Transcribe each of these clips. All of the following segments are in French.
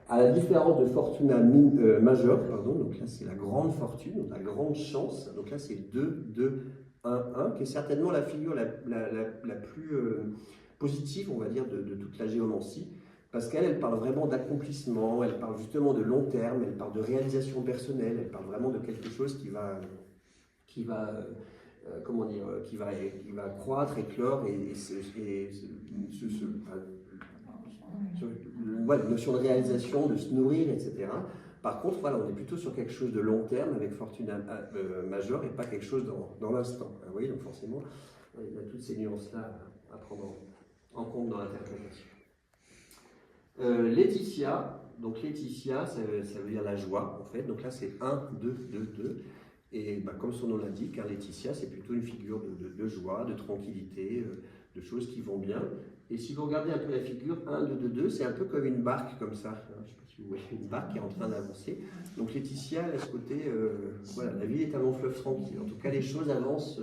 À la différence de Fortuna majeure, pardon, donc là c'est la grande fortune, donc la grande chance, donc là c'est 2, 2, 1, 1, qui est certainement la figure la plus positive, on va dire, de toute la géomancie, parce qu'elle parle vraiment d'accomplissement, elle parle justement de long terme, elle parle de réalisation personnelle, elle parle vraiment de quelque chose qui va comment dire, qui va croître, éclore voilà, notion de réalisation, de se nourrir, etc. Par contre, voilà, on est plutôt sur quelque chose de long terme avec Fortuna majeure et pas quelque chose dans l'instant. Vous voyez, donc forcément, il y a toutes ces nuances-là à prendre en compte dans l'interprétation. Laetitia, donc Laetitia, ça veut dire la joie, en fait. Donc là, c'est 1, 2, 2, 2. Et bah, comme son nom l'indique, hein, Laetitia, c'est plutôt une figure de joie, de tranquillité, de choses qui vont bien. Et si vous regardez un peu la figure 1, 2, 2, 2, c'est un peu comme une barque comme ça. Je ne sais pas si vous voyez une barque qui est en train d'avancer. Donc Laetitia, elle a ce côté, voilà, la vie est un long fleuve tranquille. En tout cas, les choses avancent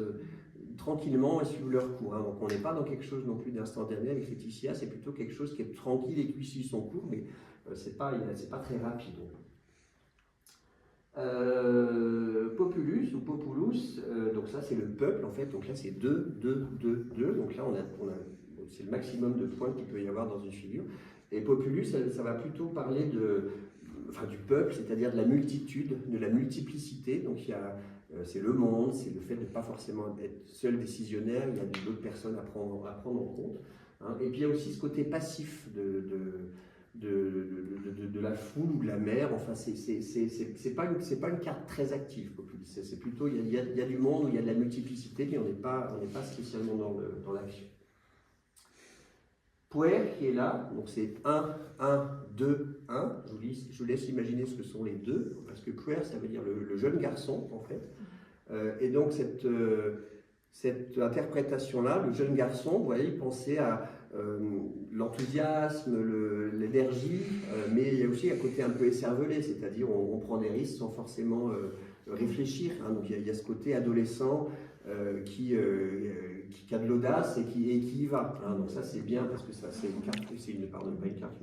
tranquillement et suivent leur cours. Hein. Donc on n'est pas dans quelque chose non plus d'instantané avec Laetitia, c'est plutôt quelque chose qui est tranquille et qui suit son cours, mais c'est pas très rapide. Populus ou Populus, donc ça c'est le peuple en fait, donc là c'est 2, 2, 2, 2, donc là c'est le maximum de points qu'il peut y avoir dans une figure. Et Populus, ça va plutôt parler du peuple, c'est-à-dire de la multitude, de la multiplicité, donc c'est le monde, c'est le fait de ne pas forcément être seul décisionnaire, il y a d'autres personnes à prendre en compte. Hein. Et puis il y a aussi ce côté passif de la foule ou de la mer. Enfin, c'est pas une carte très active, Populus. C'est plutôt, il y a du monde où il y a de la multiplicité, mais on n'est pas spécialement dans l'action. Puer qui est là, donc c'est 1, 1, 2, 1. Je vous laisse imaginer ce que sont les deux, parce que Puer, ça veut dire le jeune garçon, en fait. Et donc, cette interprétation-là, le jeune garçon, vous voyez, pensez à l'enthousiasme, l'énergie, mais il y a aussi un côté un peu écervelé, c'est-à-dire on prend des risques sans forcément réfléchir. Hein. Donc il y a ce côté adolescent qui a de l'audace et qui y va. Hein. Donc ça c'est bien parce que ça c'est une carte, une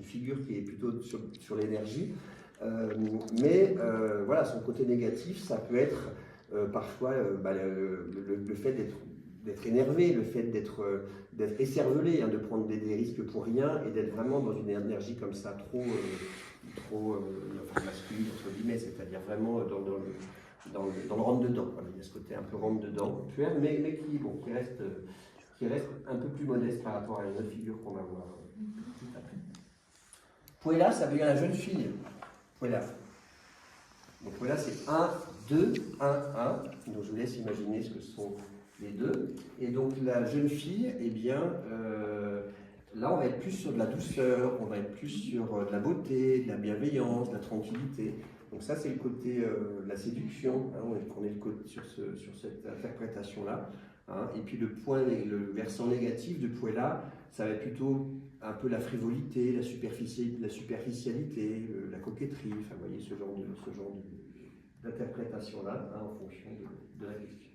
figure qui est plutôt sur l'énergie. Mais voilà, son côté négatif, ça peut être parfois le fait d'être énervé, le fait d'être écervelé, hein, de prendre des risques pour rien et d'être vraiment dans une énergie comme ça trop masculine, entre guillemets, c'est-à-dire vraiment dans le rentre-dedans. Voilà, il y a ce côté un peu rentre-dedans, mais qui reste un peu plus modeste par rapport à une autre figure qu'on va voir tout après. Puella, ça veut dire la jeune fille. Puella. Donc voilà, c'est 1, 2, 1, 1. Donc je vous laisse imaginer ce que sont les deux. Et donc la jeune fille, eh bien, là on va être plus sur de la douceur, on va être plus sur de la beauté, de la bienveillance, de la tranquillité. Donc ça c'est le côté la séduction, hein, on est sur cette interprétation-là. Hein. Et puis le versant négatif de Puella, ça va être plutôt un peu la frivolité, la superficialité, la coquetterie, enfin vous voyez ce genre d'interprétation-là, hein, en fonction de la question.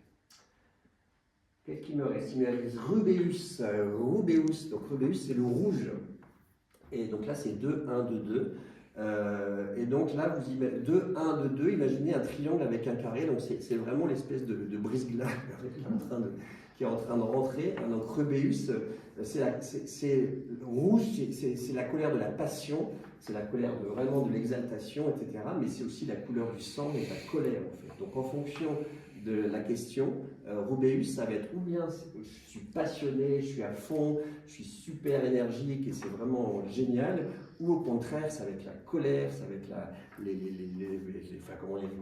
Qu'est-ce qui me reste? Il me reste Rubeus. Rubeus, donc Rubeus c'est le rouge. Et donc là c'est 2, 1, 2, 2. Et donc là, vous imaginez 2, 1, 2, 2, imaginez un triangle avec un carré, donc c'est vraiment l'espèce de brise-glace qui est en train de rentrer. Donc Rubeus, c'est rouge, c'est la couleur de la passion, c'est la couleur vraiment de l'exaltation, etc. Mais c'est aussi la couleur du sang et de la colère, en fait. Donc en fonction de la question, Rubeus, ça va être ou bien je suis passionné, je suis à fond, je suis super énergique et c'est vraiment génial, ou au contraire, ça va être la colère, ça va être les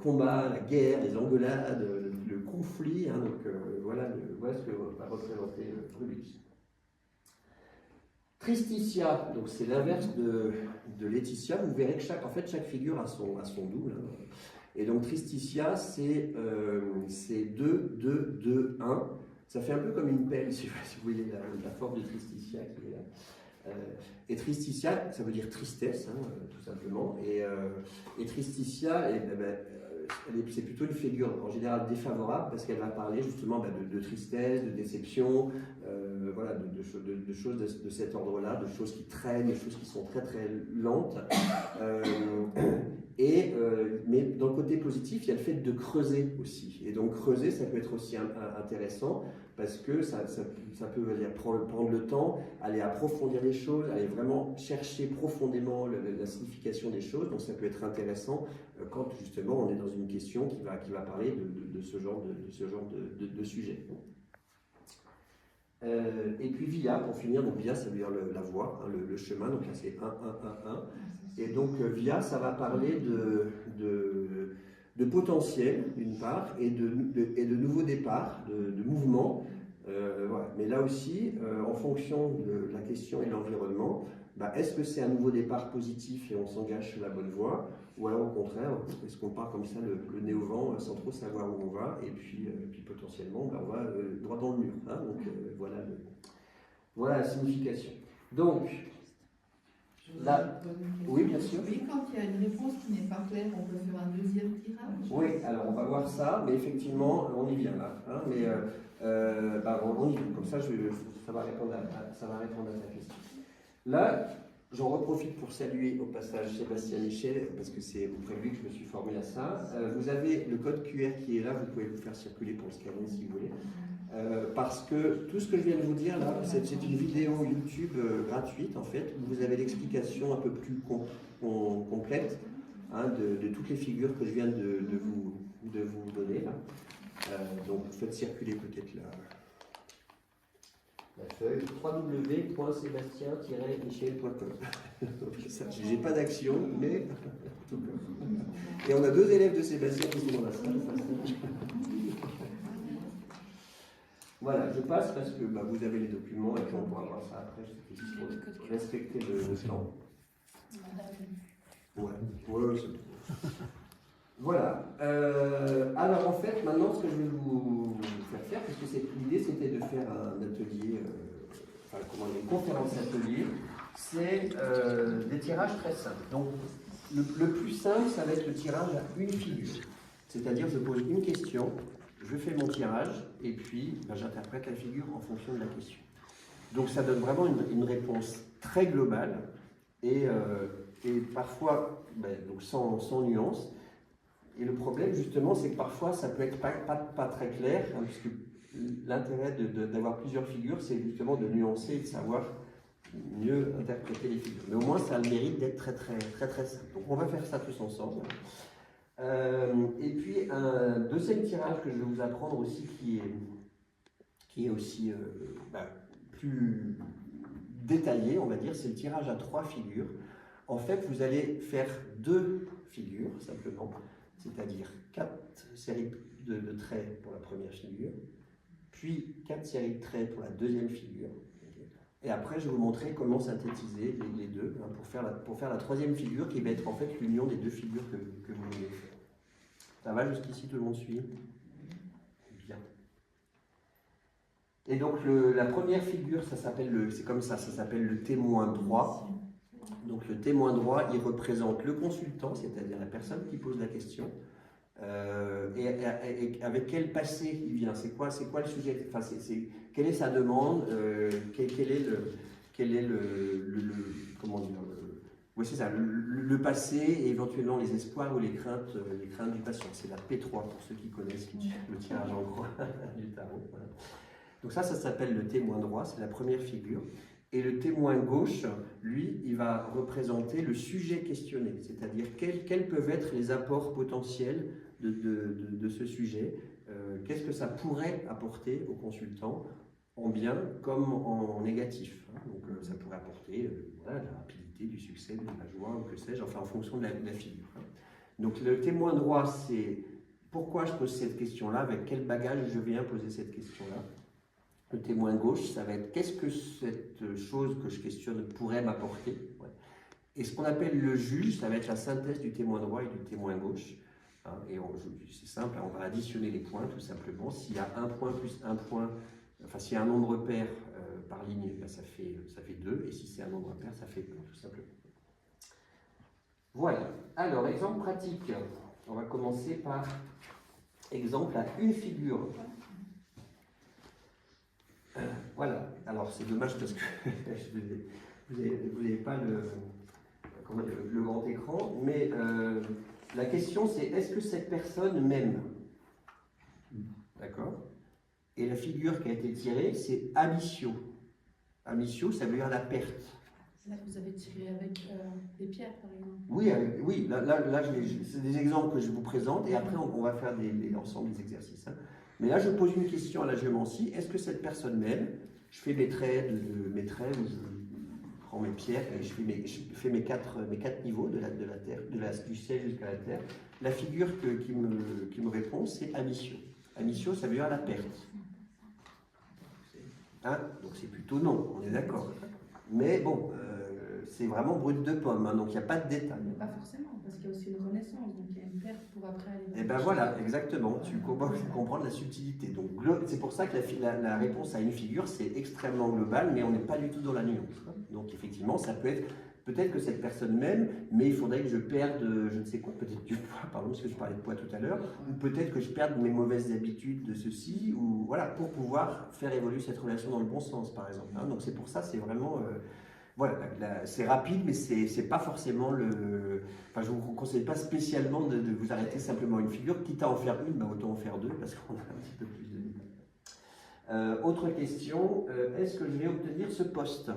combats, la guerre, les engueulades, le conflit. Hein, donc voilà ce que va représenter Rubeus. Tristitia, donc c'est l'inverse de Laetitia. Vous verrez que chaque figure a son double. Hein. Et donc Tristitia, c'est 2, 2, 2, 1. Ça fait un peu comme une pelle, si vous voyez la forme de Tristitia qui est là. Et Tristitia, ça veut dire tristesse, hein, tout simplement. Et Tristitia, c'est plutôt une figure en général défavorable parce qu'elle va parler justement de tristesse, de déception, voilà, de choses de cet ordre-là, de choses qui traînent, de choses qui sont très très lentes. Mais dans le côté positif, il y a le fait de creuser aussi. Et donc creuser, ça peut être aussi intéressant parce que ça peut prendre le temps, aller approfondir les choses, aller vraiment chercher profondément la signification des choses. Donc ça peut être intéressant quand justement on est dans une question qui va parler de ce genre de sujet. Et puis via, pour finir, donc via ça veut dire la voie, hein, le chemin, donc là c'est 1, 1, 1, 1. Et donc via ça va parler de potentiel d'une part et de nouveaux départs, de mouvements. Voilà. Mais là aussi, en fonction de la question et de l'environnement, est-ce que c'est un nouveau départ positif et on s'engage sur la bonne voie, ou alors au contraire, est-ce qu'on part comme ça le nez au vent sans trop savoir où on va, et puis potentiellement on va droit dans le mur. Hein, donc voilà la signification. Donc, là, oui, bien sûr. Oui, quand il y a une réponse qui n'est pas claire, on peut faire un deuxième tirage. Oui, alors on va voir ça, mais effectivement, on y vient là. Hein, mais on y vient, comme ça, ça va répondre à ta question. Là, j'en reprofite pour saluer au passage Sébastien Michel, parce que c'est auprès de lui que je me suis formé à ça. Vous avez le code QR qui est là, vous pouvez le faire circuler pour le scanner si vous voulez. Parce que tout ce que je viens de vous dire là, c'est une vidéo YouTube gratuite en fait, où vous avez l'explication un peu plus complète hein, de toutes les figures que je viens de vous donner là. Donc faites circuler peut-être la feuille www.sébastien-michel.com. J'ai pas d'action, mais et on a 2 élèves de Sébastien qui sont dans la salle. Voilà, je passe parce que vous avez les documents et puis on pourra voir ça après. Je juste pour respecter le temps. Ouais, c'est tout. Voilà. Alors en fait, maintenant, ce que je vais vous faire, parce que l'idée c'était de faire un atelier, une conférence atelier, c'est des tirages très simples. Donc le plus simple, ça va être le tirage à une figure. C'est-à-dire, je pose une question, je fais mon tirage, et puis j'interprète la figure en fonction de la question. Donc ça donne vraiment une réponse très globale, et parfois donc sans nuance. Et le problème, justement, c'est que parfois, ça peut être pas très clair, hein, puisque l'intérêt d'avoir plusieurs figures, c'est justement de nuancer et de savoir mieux interpréter les figures. Mais au moins, ça a le mérite d'être très simple. Donc, on va faire ça tous ensemble. Et puis, un deuxième tirage que je vais vous apprendre aussi, qui est aussi plus détaillé, on va dire, c'est le tirage à 3 figures. En fait, vous allez faire 2 figures, simplement, c'est-à-dire 4 séries de traits pour la première figure, puis 4 séries de traits pour la deuxième figure. Et après, je vais vous montrer comment synthétiser les deux hein, pour faire la troisième figure qui va être en fait l'union des 2 figures que vous voulez faire. Ça va jusqu'ici, tout le monde suit? Bien. Et donc, la première figure, c'est comme ça s'appelle le témoin droit. Donc le témoin droit, il représente le consultant, c'est-à-dire la personne qui pose la question, et avec quel passé il vient, c'est quoi le sujet, enfin, quelle est sa demande, quel est comment dire, oui c'est ça, le passé et éventuellement les espoirs ou les craintes du patient. C'est la P3 pour ceux qui connaissent le tirage en croix du tarot. Voilà. Donc ça s'appelle le témoin droit, c'est la première figure. Et le témoin gauche, lui, il va représenter le sujet questionné, c'est-à-dire quels peuvent être les apports potentiels de ce sujet, qu'est-ce que ça pourrait apporter au consultant, en bien comme en négatif. Hein. Donc ça pourrait apporter de la rapidité, du succès, de la joie, ou que sais-je, enfin en fonction de la figure. Hein. Donc le témoin droit, c'est pourquoi je pose cette question-là, avec quel bagage je viens poser cette question-là. Le témoin gauche, ça va être qu'est-ce que cette chose que je questionne pourrait m'apporter. Ouais. Et ce qu'on appelle le juge, ça va être la synthèse du témoin droit et du témoin gauche. Hein, et c'est simple, on va additionner les points tout simplement. S'il y a un point plus un point, enfin s'il y a un nombre pair par ligne, ça fait 2. Et si c'est un nombre impair, ça fait 1 tout simplement. Voilà. Alors, exemple pratique. On va commencer par exemple à une figure. Voilà, alors c'est dommage parce que vous n'avez pas le grand écran, mais la question c'est est-ce que cette personne m'aime? D'accord? Et la figure qui a été tirée, c'est amissio. Amissio, ça veut dire la perte. Là, vous avez tiré avec des pierres, par exemple. Oui, là c'est des exemples que je vous présente et après on va faire l'ensemble des exercices. Hein. Mais là, je pose une question à la géomancie. Est-ce que cette personne m'aime? Je fais mes traits, où je prends mes pierres et je fais mes quatre niveaux de la terre, du ciel jusqu'à la terre. La figure qui me répond, c'est amissio. Amissio, ça veut dire la perte. Hein? Donc c'est plutôt non, on est d'accord. Mais bon, c'est vraiment brut de pomme, hein, donc il n'y a pas de détail. Mais pas forcément, parce qu'il y a aussi une renaissance, donc il y a une perte pour après aller. Et ben voilà, exactement, tu comprends la subtilité. Donc c'est pour ça que la réponse à une figure, c'est extrêmement global, mais on n'est pas du tout dans la nuance. Donc effectivement, ça peut être, peut-être que cette personne m'aime, mais il faudrait que je perde, je ne sais quoi, peut-être du poids, pardon, parce que je parlais de poids tout à l'heure, ou peut-être que je perde mes mauvaises habitudes de ceci, ou voilà, pour pouvoir faire évoluer cette relation dans le bon sens, par exemple. Hein. Donc c'est pour ça, c'est vraiment... voilà, c'est rapide, mais c'est pas forcément le... Enfin, je ne vous conseille pas spécialement de vous arrêter simplement à une figure. Quitte à en faire une, autant en faire deux, parce qu'on a un petit peu plus de détails. Autre question, est-ce que je vais obtenir ce poste?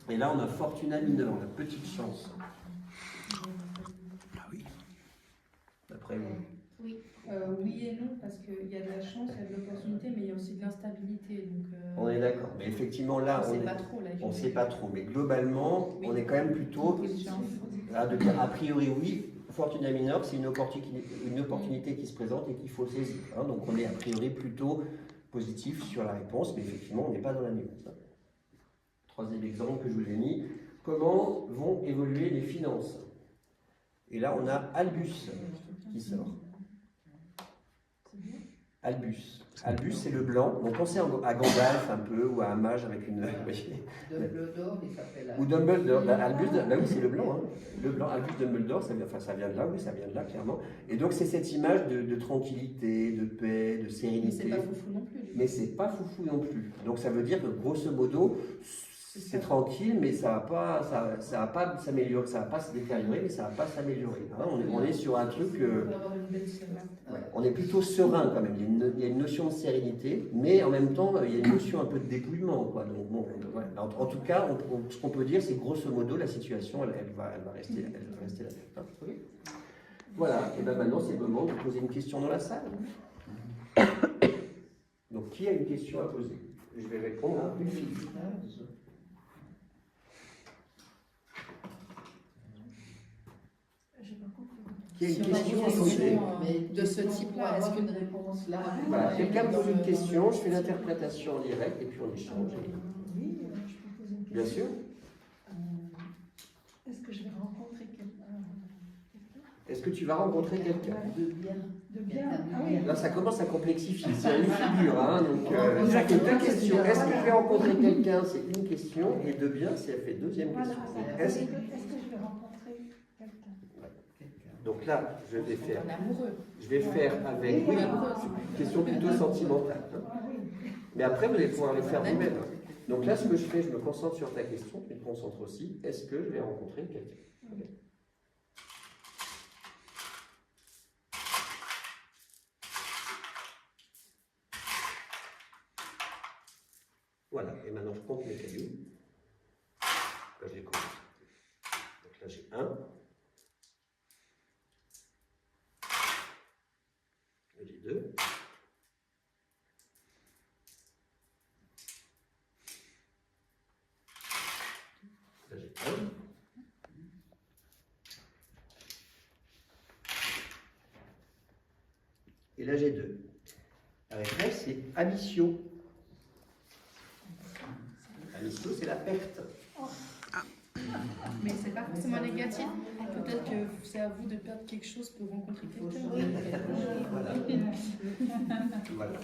Et là, on a fortuna mineure, on a petite chance. Ah oui. D'après vous? Oui. Oui et non, parce qu'il y a de la chance, il y a de l'opportunité, mais il y a aussi de l'instabilité. On est d'accord. Mais effectivement, là, on ne sait pas trop. Mais globalement, oui. On est quand même plutôt... A priori, oui. Fortuna mineure, c'est une opportunité qui se présente et qu'il faut saisir. Hein. Donc, on est a priori plutôt positif sur la réponse, mais effectivement, on n'est pas dans la nuance. Hein. Troisième exemple que je vous ai mis. Comment vont évoluer les finances? Et là, on a Albus qui sort. Albus. Albus, c'est le blanc. Donc, pensez à Gandalf un peu, ou à un mage avec une... Dumbledore, il s'appelle... Ou Dumbledore. Albus, là oui, c'est le blanc. Hein. Le blanc, Albus Dumbledore, ça vient de là, oui, ça vient de là, clairement. Et donc, c'est cette image de tranquillité, de paix, de sérénité. Mais c'est pas foufou non plus. Mais c'est pas foufou non plus. Donc, ça veut dire que, grosso modo, c'est tranquille, mais ça va pas s'améliorer, ça va pas se détériorer, mais ça va pas s'améliorer. Hein. On est sur un truc... on est plutôt serein quand même. Il y a une notion de sérénité, mais en même temps, il y a une notion un peu de dépouillement. Quoi. Donc, bon, ouais. En tout cas, ce qu'on peut dire, c'est grosso modo, la situation, elle va rester la même. Hein. Okay. Voilà, et bien maintenant, c'est le moment de poser une question dans la salle. Donc, qui a une question à poser? Je vais répondre à une fille. Il y a une question à poser. De ce type-là, est-ce qu'une réponse là? Voilà, quelqu'un pose une question, je fais l'interprétation en direct et puis on échange. Oui, je peux poser une question. Bien sûr. Est-ce que je vais rencontrer quelqu'un? Est-ce que tu vas rencontrer quelqu'un? De bien. De bien. Ah oui. Là, ça commence à complexifier. C'est une figure, hein, donc ça fait deux questions. Est-ce que je vais rencontrer quelqu'un? C'est une question. Et de bien, c'est elle fait deuxième question. Est-ce que je vais rencontrer quelqu'un? Donc là, je vais faire. Un amoureux. Je vais faire avec. Oui, une question plutôt sentimentale. Hein. Mais après, vous allez pouvoir le faire vous-même. Donc là, ce que je fais, je me concentre sur ta question. Tu te concentres aussi. Est-ce que je vais rencontrer quelqu'un? Okay. Voilà, et maintenant je compte mes cailloux. Là, je les compte. Donc là, j'ai 1. Là, j'ai 2. Là, j'ai 1. Et là, j'ai 2. La réponse, c'est amissio. Amissio, c'est la perte. Mais c'est pas forcément négatif. Peut-être que c'est à vous de perdre quelque chose pour rencontrer quelqu'un. Voilà. Voilà.